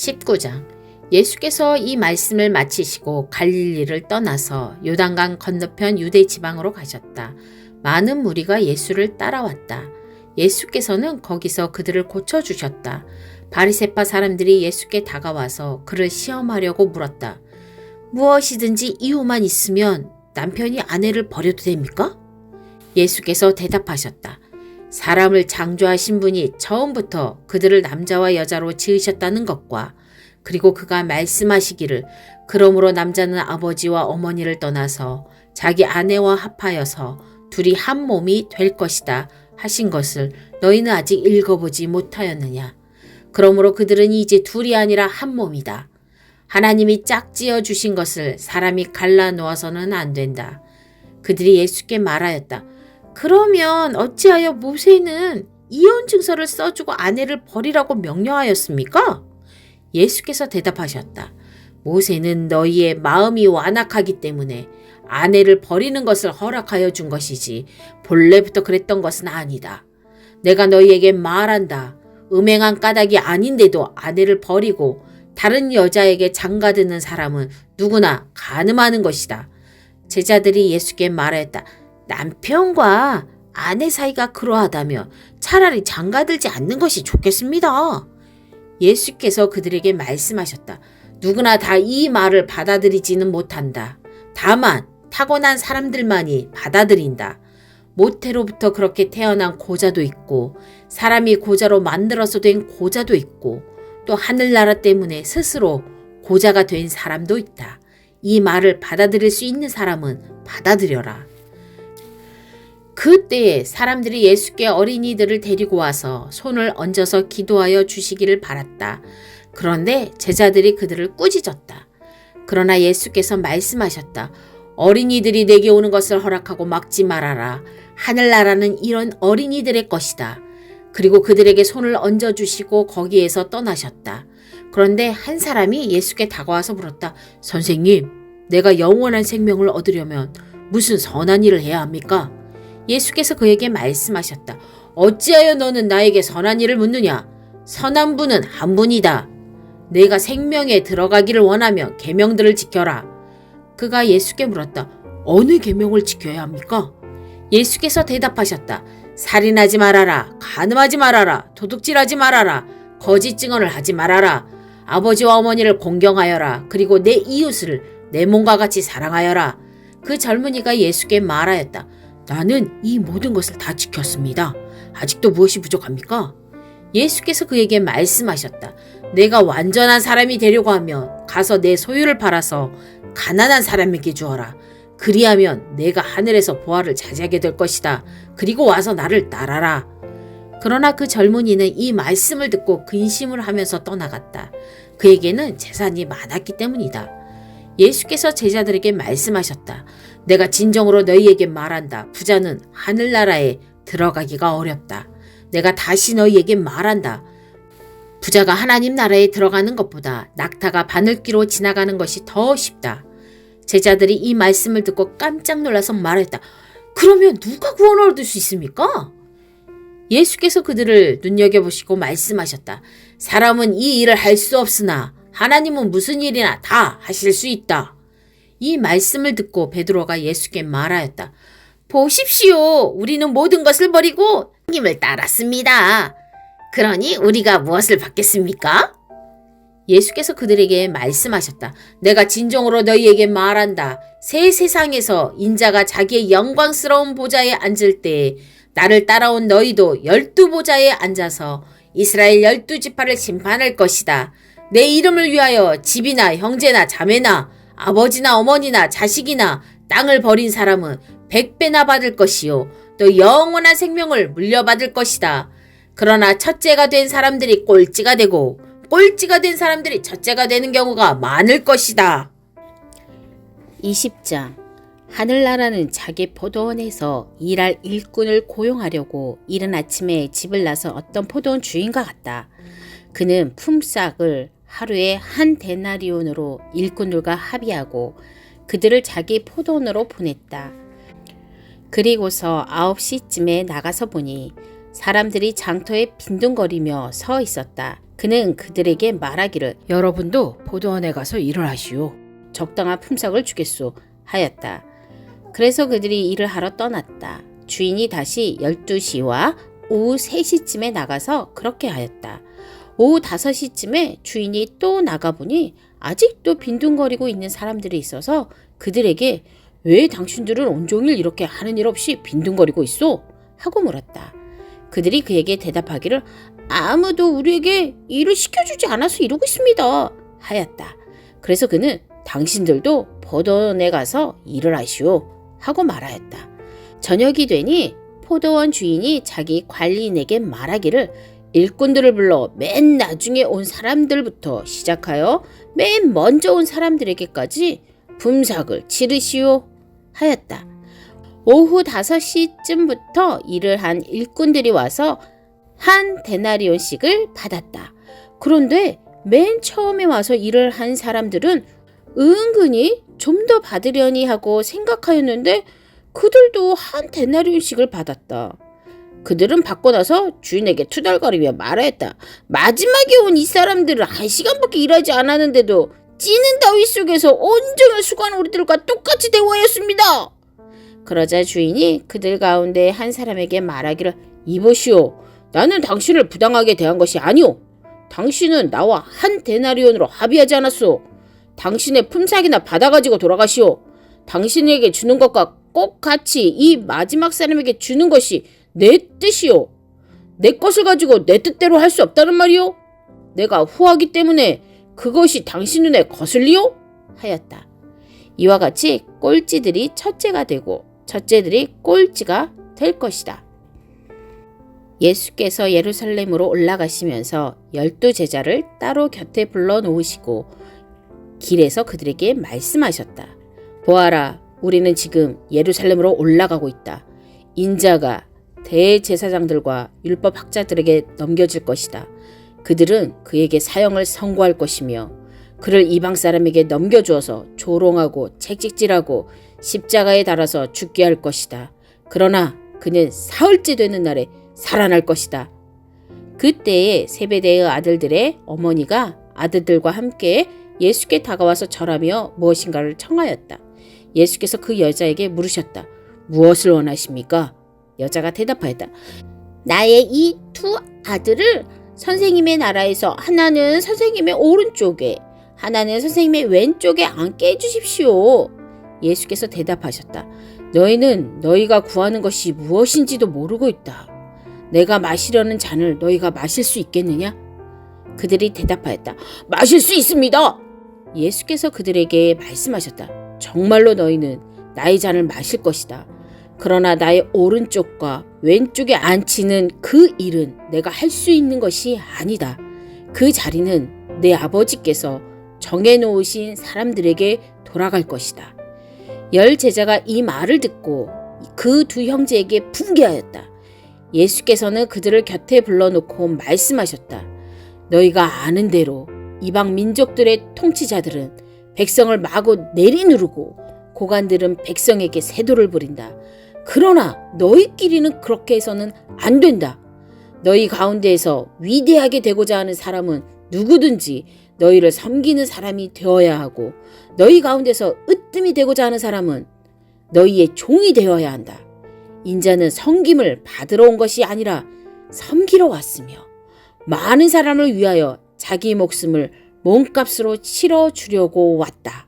19장. 예수께서 이 말씀을 마치시고 갈릴리를 떠나서 요단강 건너편 유대 지방으로 가셨다. 많은 무리가 예수를 따라왔다. 예수께서는 거기서 그들을 고쳐주셨다. 바리새파 사람들이 예수께 다가와서 그를 시험하려고 물었다. 무엇이든지 이유만 있으면 남편이 아내를 버려도 됩니까? 예수께서 대답하셨다. 사람을 창조하신 분이 처음부터 그들을 남자와 여자로 지으셨다는 것과 그리고 그가 말씀하시기를 그러므로 남자는 아버지와 어머니를 떠나서 자기 아내와 합하여서 둘이 한 몸이 될 것이다 하신 것을 너희는 아직 읽어보지 못하였느냐. 그러므로 그들은 이제 둘이 아니라 한 몸이다. 하나님이 짝지어 주신 것을 사람이 갈라 놓아서는 안 된다. 그들이 예수께 말하였다. 그러면 어찌하여 모세는 이혼 증서를 써주고 아내를 버리라고 명령하였습니까? 예수께서 대답하셨다. 모세는 너희의 마음이 완악하기 때문에 아내를 버리는 것을 허락하여 준 것이지 본래부터 그랬던 것은 아니다. 내가 너희에게 말한다. 음행한 까닭이 아닌데도 아내를 버리고 다른 여자에게 장가드는 사람은 누구나 간음하는 것이다. 제자들이 예수께 말하였다. 남편과 아내 사이가 그러하다면 차라리 장가들지 않는 것이 좋겠습니다. 예수께서 그들에게 말씀하셨다. 누구나 다 이 말을 받아들이지는 못한다. 다만 타고난 사람들만이 받아들인다. 모태로부터 그렇게 태어난 고자도 있고 사람이 고자로 만들어서 된 고자도 있고 또 하늘나라 때문에 스스로 고자가 된 사람도 있다. 이 말을 받아들일 수 있는 사람은 받아들여라. 그때에 사람들이 예수께 어린이들을 데리고 와서 손을 얹어서 기도하여 주시기를 바랐다. 그런데 제자들이 그들을 꾸짖었다. 그러나 예수께서 말씀하셨다. 어린이들이 내게 오는 것을 허락하고 막지 말아라. 하늘나라는 이런 어린이들의 것이다. 그리고 그들에게 손을 얹어주시고 거기에서 떠나셨다. 그런데 한 사람이 예수께 다가와서 물었다. 선생님, 내가 영원한 생명을 얻으려면 무슨 선한 일을 해야 합니까? 예수께서 그에게 말씀하셨다. 어찌하여 너는 나에게 선한 일을 묻느냐? 선한 분은 한 분이다. 내가 생명에 들어가기를 원하면 계명들을 지켜라. 그가 예수께 물었다. 어느 계명을 지켜야 합니까? 예수께서 대답하셨다. 살인하지 말아라. 간음하지 말아라. 도둑질하지 말아라. 거짓 증언을 하지 말아라. 아버지와 어머니를 공경하여라. 그리고 내 이웃을 내 몸과 같이 사랑하여라. 그 젊은이가 예수께 말하였다. 나는 이 모든 것을 다 지켰습니다. 아직도 무엇이 부족합니까? 예수께서 그에게 말씀하셨다. 내가 완전한 사람이 되려고 하면 가서 내 소유를 팔아서 가난한 사람에게 주어라. 그리하면 내가 하늘에서 보화를 차지하게 될 것이다. 그리고 와서 나를 따라라. 그러나 그 젊은이는 이 말씀을 듣고 근심을 하면서 떠나갔다. 그에게는 재산이 많았기 때문이다. 예수께서 제자들에게 말씀하셨다. 내가 진정으로 너희에게 말한다. 부자는 하늘나라에 들어가기가 어렵다. 내가 다시 너희에게 말한다. 부자가 하나님 나라에 들어가는 것보다 낙타가 바늘귀로 지나가는 것이 더 쉽다. 제자들이 이 말씀을 듣고 깜짝 놀라서 말했다. 그러면 누가 구원을 얻을 수 있습니까? 예수께서 그들을 눈여겨보시고 말씀하셨다. 사람은 이 일을 할 수 없으나 하나님은 무슨 일이나 다 하실 수 있다. 이 말씀을 듣고 베드로가 예수께 말하였다. 보십시오. 우리는 모든 것을 버리고 주님을 따랐습니다. 그러니 우리가 무엇을 받겠습니까? 예수께서 그들에게 말씀하셨다. 내가 진정으로 너희에게 말한다. 새 세상에서 인자가 자기의 영광스러운 보좌에 앉을 때에 나를 따라온 너희도 12보좌에 앉아서 이스라엘 12지파를 심판할 것이다. 내 이름을 위하여 집이나 형제나 자매나 아버지나 어머니나 자식이나 땅을 버린 사람은 100배나 받을 것이요 또 영원한 생명을 물려받을 것이다. 그러나 첫째가 된 사람들이 꼴찌가 되고 꼴찌가 된 사람들이 첫째가 되는 경우가 많을 것이다. 20장. 하늘나라는 자기 포도원에서 일할 일꾼을 고용하려고 이른 아침에 집을 나서 어떤 포도원 주인과 같다. 그는 품삯을 하루에 한 데나리온으로 일꾼들과 합의하고 그들을 자기 포도원으로 보냈다. 그리고서 9시쯤에 나가서 보니 사람들이 장터에 빈둥거리며 서 있었다. 그는 그들에게 말하기를 여러분도 포도원에 가서 일을 하시오. 적당한 품삯을 주겠소 하였다. 그래서 그들이 일을 하러 떠났다. 주인이 다시 12시와 오후 3시쯤에 나가서 그렇게 하였다. 오후 5시쯤에 주인이 또 나가보니 아직도 빈둥거리고 있는 사람들이 있어서 그들에게 왜 당신들은 온종일 이렇게 하는 일 없이 빈둥거리고 있어? 하고 물었다. 그들이 그에게 대답하기를 아무도 우리에게 일을 시켜주지 않아서 이러고 있습니다 하였다. 그래서 그는 당신들도 포도원에 가서 일을 하시오 하고 말하였다. 저녁이 되니 포도원 주인이 자기 관리인에게 말하기를 일꾼들을 불러 맨 나중에 온 사람들부터 시작하여 맨 먼저 온 사람들에게까지 품삯을 치르시오 하였다. 오후 5시쯤부터 일을 한 일꾼들이 와서 한 데나리온씩을 받았다. 그런데 맨 처음에 와서 일을 한 사람들은 은근히 좀 더 받으려니 하고 생각하였는데 그들도 한 데나리온씩을 받았다. 그들은 받고 나서 주인에게 투덜거리며 말하였다. 마지막에 온 이 사람들은 1시간밖에 일하지 않았는데도 찌는 더위 속에서 온종일 수고한 우리들과 똑같이 대우하였습니다. 그러자 주인이 그들 가운데 한 사람에게 말하기를 이보시오. 나는 당신을 부당하게 대한 것이 아니오. 당신은 나와 한 데나리온으로 합의하지 않았소. 당신의 품삯이나 받아가지고 돌아가시오. 당신에게 주는 것과 꼭 같이 이 마지막 사람에게 주는 것이 내 뜻이오. 내 것을 가지고 내 뜻대로 할 수 없다는 말이오. 내가 후하기 때문에 그것이 당신 눈에 거슬리오? 하였다. 이와 같이 꼴찌들이 첫째가 되고 첫째들이 꼴찌가 될 것이다. 예수께서 예루살렘으로 올라가시면서 12제자를 따로 곁에 불러 놓으시고 길에서 그들에게 말씀하셨다. 보아라, 우리는 지금 예루살렘으로 올라가고 있다. 인자가 대제사장들과 율법학자들에게 넘겨질 것이다. 그들은 그에게 사형을 선고할 것이며 그를 이방 사람에게 넘겨주어서 조롱하고 채찍질하고 십자가에 달아서 죽게 할 것이다. 그러나 그는 사흘째 되는 날에 살아날 것이다. 그때에 세베대의 아들들의 어머니가 아들들과 함께 예수께 다가와서 절하며 무엇인가를 청하였다. 예수께서 그 여자에게 물으셨다. 무엇을 원하십니까? 여자가 대답하였다. 나의 이 두 아들을 선생님의 나라에서 하나는 선생님의 오른쪽에 하나는 선생님의 왼쪽에 앉게 해주십시오. 예수께서 대답하셨다. 너희는 너희가 구하는 것이 무엇인지도 모르고 있다. 내가 마시려는 잔을 너희가 마실 수 있겠느냐? 그들이 대답하였다. 마실 수 있습니다. 예수께서 그들에게 말씀하셨다. 정말로 너희는 나의 잔을 마실 것이다. 그러나 나의 오른쪽과 왼쪽에 앉히는 그 일은 내가 할 수 있는 것이 아니다. 그 자리는 내 아버지께서 정해놓으신 사람들에게 돌아갈 것이다. 10제자가 이 말을 듣고 그 두 형제에게 분개하였다. 예수께서는 그들을 곁에 불러놓고 말씀하셨다. 너희가 아는 대로 이방 민족들의 통치자들은 백성을 마구 내리누르고 고관들은 백성에게 세도를 부린다. 그러나 너희끼리는 그렇게 해서는 안 된다. 너희 가운데에서 위대하게 되고자 하는 사람은 누구든지 너희를 섬기는 사람이 되어야 하고 너희 가운데서 으뜸이 되고자 하는 사람은 너희의 종이 되어야 한다. 인자는 섬김을 받으러 온 것이 아니라 섬기러 왔으며 많은 사람을 위하여 자기 목숨을 몸값으로 치러주려고 왔다.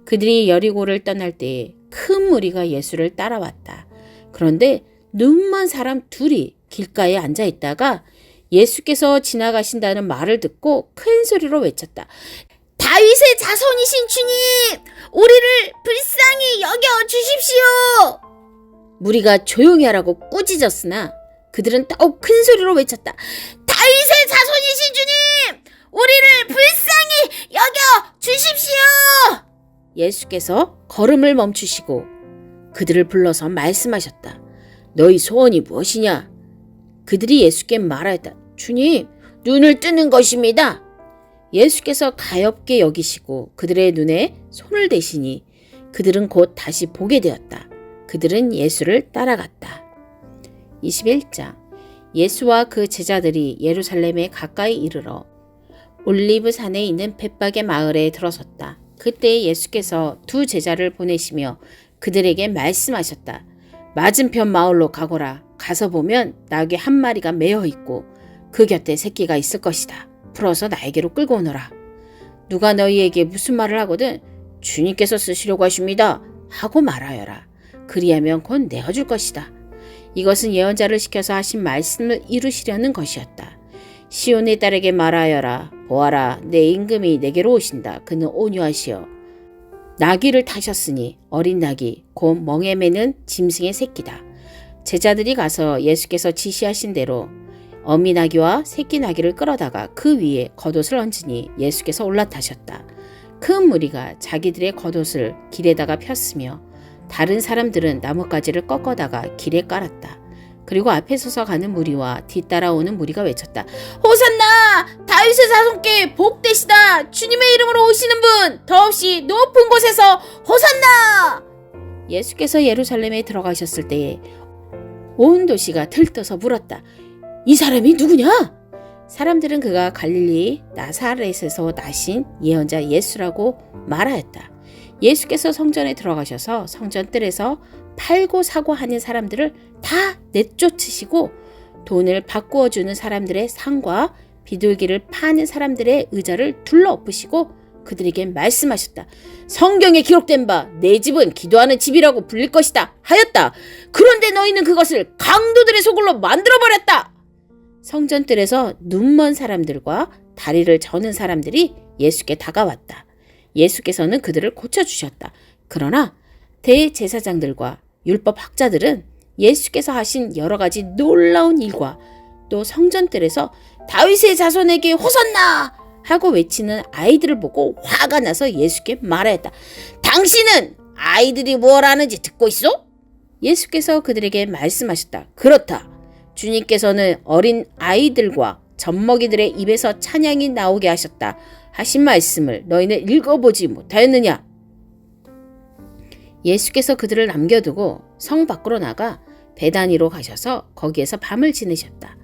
그들이 여리고를 떠날 때에 큰 무리가 예수를 따라왔다. 그런데 눈먼 사람 둘이 길가에 앉아 있다가 예수께서 지나가신다는 말을 듣고 큰 소리로 외쳤다. 다윗의 자손이신 주님, 우리를 불쌍히 여겨 주십시오. 무리가 조용히 하라고 꾸짖었으나 그들은 더욱 큰 소리로 외쳤다. 다윗의 자손이신 주님, 우리를 불쌍히 여겨 주십시오. 예수께서 걸음을 멈추시고 그들을 불러서 말씀하셨다. 너희 소원이 무엇이냐? 그들이 예수께 말하였다. 주님, 눈을 뜨는 것입니다. 예수께서 가엾게 여기시고 그들의 눈에 손을 대시니 그들은 곧 다시 보게 되었다. 그들은 예수를 따라갔다. 21장. 예수와 그 제자들이 예루살렘에 가까이 이르러 올리브산에 있는 벳박의 마을에 들어섰다. 그때 예수께서 두 제자를 보내시며 그들에게 말씀하셨다. 맞은편 마을로 가거라. 가서 보면 나귀 한 마리가 매어 있고 그 곁에 새끼가 있을 것이다. 풀어서 나에게로 끌고 오너라. 누가 너희에게 무슨 말을 하거든 주님께서 쓰시려고 하십니다 하고 말하여라. 그리하면 곧 내어줄 것이다. 이것은 예언자를 시켜서 하신 말씀을 이루시려는 것이었다. 시온의 딸에게 말하여라. 보아라, 내 임금이 내게로 오신다. 그는 온유하시어 나귀를 타셨으니 어린 나귀 곧 멍에 매는 짐승의 새끼다. 제자들이 가서 예수께서 지시하신 대로 어미 나귀와 새끼 나귀를 끌어다가 그 위에 겉옷을 얹으니 예수께서 올라타셨다. 큰 무리가 자기들의 겉옷을 길에다가 폈으며 다른 사람들은 나뭇가지를 꺾어다가 길에 깔았다. 그리고 앞에 서서 가는 무리와 뒤따라오는 무리가 외쳤다. 호산나! 다윗의 자손께 복되시다! 주님의 이름으로 오시는 분! 더없이 높은 곳에서 호산나! 예수께서 예루살렘에 들어가셨을 때에 온 도시가 들떠서 물었다. 이 사람이 누구냐? 사람들은 그가 갈릴리 나사렛에서 나신 예언자 예수라고 말하였다. 예수께서 성전에 들어가셔서 성전 뜰에서 팔고 사고 하는 사람들을 다 내쫓으시고 돈을 바꾸어 주는 사람들의 상과 비둘기를 파는 사람들의 의자를 둘러엎으시고 그들에게 말씀하셨다. 성경에 기록된 바 내 집은 기도하는 집이라고 불릴 것이다 하였다. 그런데 너희는 그것을 강도들의 소굴로 만들어버렸다. 성전뜰에서 눈먼 사람들과 다리를 저는 사람들이 예수께 다가왔다. 예수께서는 그들을 고쳐주셨다. 그러나 대제사장들과 율법학자들은 예수께서 하신 여러 가지 놀라운 일과 또 성전뜰에서 다윗의 자손에게 호산나! 하고 외치는 아이들을 보고 화가 나서 예수께 말하였다. 당신은 아이들이 뭘 하는지 듣고 있어? 예수께서 그들에게 말씀하셨다. 그렇다. 주님께서는 어린 아이들과 젖먹이들의 입에서 찬양이 나오게 하셨다. 하신 말씀을 너희는 읽어보지 못하였느냐? 예수께서 그들을 남겨두고 성 밖으로 나가 베다니로 가셔서 거기에서 밤을 지내셨다.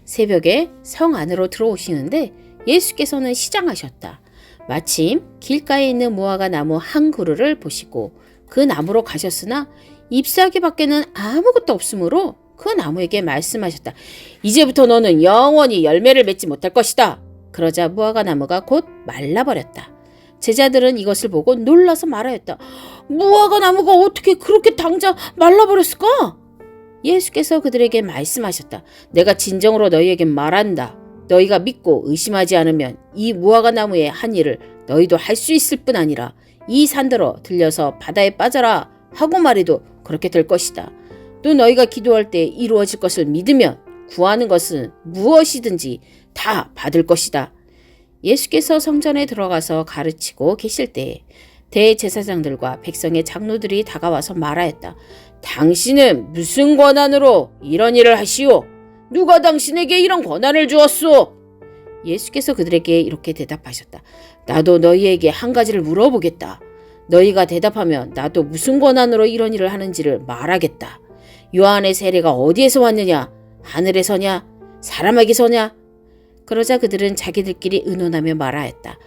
새벽에 성 안으로 들어오시는데 예수께서는 시장하셨다. 마침 길가에 있는 무화과 나무 한 그루를 보시고 그 나무로 가셨으나 잎사귀 밖에는 아무것도 없으므로 그 나무에게 말씀하셨다. 이제부터 너는 영원히 열매를 맺지 못할 것이다. 그러자 무화과 나무가 곧 말라버렸다. 제자들은 이것을 보고 놀라서 말하였다. 무화과 나무가 어떻게 그렇게 당장 말라버렸을까? 예수께서 그들에게 말씀하셨다. 내가 진정으로 너희에게 말한다. 너희가 믿고 의심하지 않으면 이 무화과 나무의 한 일을 너희도 할 수 있을 뿐 아니라 이 산더러 들려서 바다에 빠져라 하고 말해도 그렇게 될 것이다. 또 너희가 기도할 때 이루어질 것을 믿으면 구하는 것은 무엇이든지 다 받을 것이다. 예수께서 성전에 들어가서 가르치고 계실 때에 대제사장들과 백성의 장로들이 다가와서 말하였다. 당신은 무슨 권한으로 이런 일을 하시오? 누가 당신에게 이런 권한을 주었소? 예수께서 그들에게 이렇게 대답하셨다. 나도 너희에게 한 가지를 물어보겠다. 너희가 대답하면 나도 무슨 권한으로 이런 일을 하는지를 말하겠다. 요한의 세례가 어디에서 왔느냐? 하늘에서냐? 사람에게서냐? 그러자 그들은 자기들끼리 의논하며 말하였다.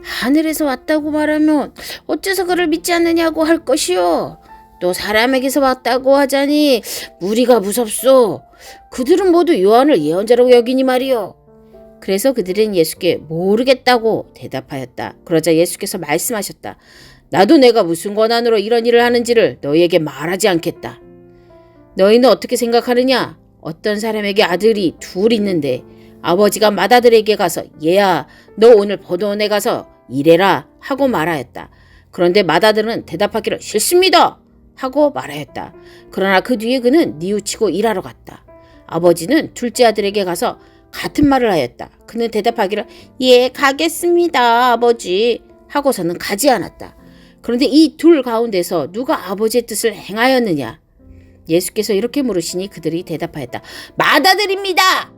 하늘에서 왔다고 말하면 어째서 그를 믿지 않느냐고 할 것이요. 또 사람에게서 왔다고 하자니 무리가 무섭소. 그들은 모두 요한을 예언자라고 여기니 말이요. 그래서 그들은 예수께 모르겠다고 대답하였다. 그러자 예수께서 말씀하셨다. 나도 내가 무슨 권한으로 이런 일을 하는지를 너희에게 말하지 않겠다. 너희는 어떻게 생각하느냐? 어떤 사람에게 아들이 둘 있는데 아버지가 맏아들에게 가서 얘야 너 오늘 포도원에 가서 일해라 하고 말하였다. 그런데 맏아들은 대답하기를 싫습니다 하고 말하였다. 그러나 그 뒤에 그는 뉘우치고 일하러 갔다. 아버지는 둘째 아들에게 가서 같은 말을 하였다. 그는 대답하기를 예 가겠습니다 아버지 하고서는 가지 않았다. 그런데 이 둘 가운데서 누가 아버지의 뜻을 행하였느냐? 예수께서 이렇게 물으시니 그들이 대답하였다. 맏아들입니다.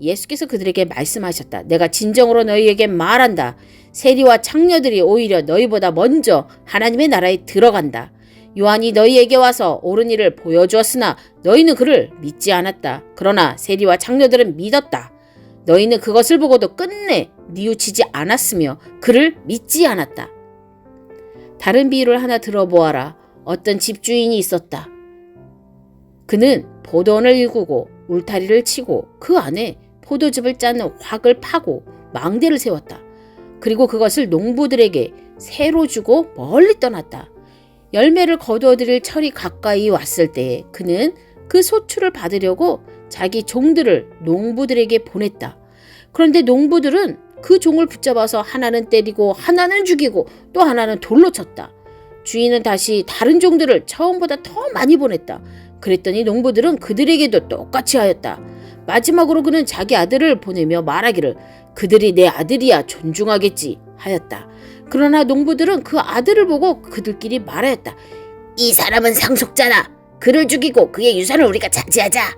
예수께서 그들에게 말씀하셨다. 내가 진정으로 너희에게 말한다. 세리와 창녀들이 오히려 너희보다 먼저 하나님의 나라에 들어간다. 요한이 너희에게 와서 옳은 일을 보여주었으나 너희는 그를 믿지 않았다. 그러나 세리와 창녀들은 믿었다. 너희는 그것을 보고도 끝내 뉘우치지 않았으며 그를 믿지 않았다. 다른 비유를 하나 들어보아라. 어떤 집주인이 있었다. 그는 포도원을 일구고 울타리를 치고 그 안에 포도즙을 짜는 확을 파고 망대를 세웠다. 그리고 그것을 농부들에게 새로 주고 멀리 떠났다. 열매를 거두어들일 철이 가까이 왔을 때에 그는 그 소출을 받으려고 자기 종들을 농부들에게 보냈다. 그런데 농부들은 그 종을 붙잡아서 하나는 때리고 하나는 죽이고 또 하나는 돌로 쳤다. 주인은 다시 다른 종들을 처음보다 더 많이 보냈다. 그랬더니 농부들은 그들에게도 똑같이 하였다. 마지막으로 그는 자기 아들을 보내며 말하기를 그들이 내 아들이야 존중하겠지 하였다. 그러나 농부들은 그 아들을 보고 그들끼리 말하였다. 이 사람은 상속자다. 그를 죽이고 그의 유산을 우리가 차지하자.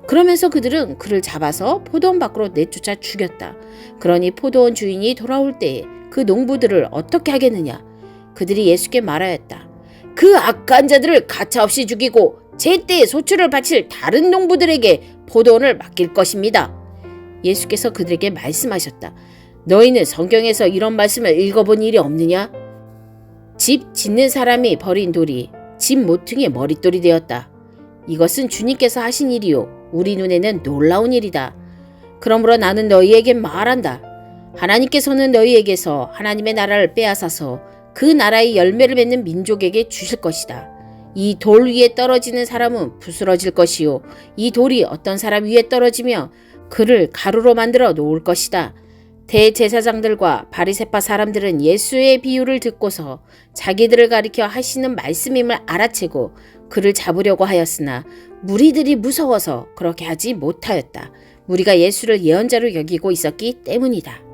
그러면서 그들은 그를 잡아서 포도원 밖으로 내쫓아 죽였다. 그러니 포도원 주인이 돌아올 때에 그 농부들을 어떻게 하겠느냐. 그들이 예수께 말하였다. 그 악한 자들을 가차없이 죽이고 제때에 소출을 바칠 다른 농부들에게 포도원을 맡길 것입니다. 예수께서 그들에게 말씀하셨다. 너희는 성경에서 이런 말씀을 읽어본 일이 없느냐? 집 짓는 사람이 버린 돌이 집 모퉁이의 머릿돌이 되었다. 이것은 주님께서 하신 일이요 우리 눈에는 놀라운 일이다. 그러므로 나는 너희에게 말한다. 하나님께서는 너희에게서 하나님의 나라를 빼앗아서 그 나라의 열매를 맺는 민족에게 주실 것이다. 이 돌 위에 떨어지는 사람은 부스러질 것이요 이 돌이 어떤 사람 위에 떨어지며 그를 가루로 만들어 놓을 것이다. 대제사장들과 바리새파 사람들은 예수의 비유를 듣고서 자기들을 가리켜 하시는 말씀임을 알아채고 그를 잡으려고 하였으나 무리들이 무서워서 그렇게 하지 못하였다. 무리가 예수를 예언자로 여기고 있었기 때문이다.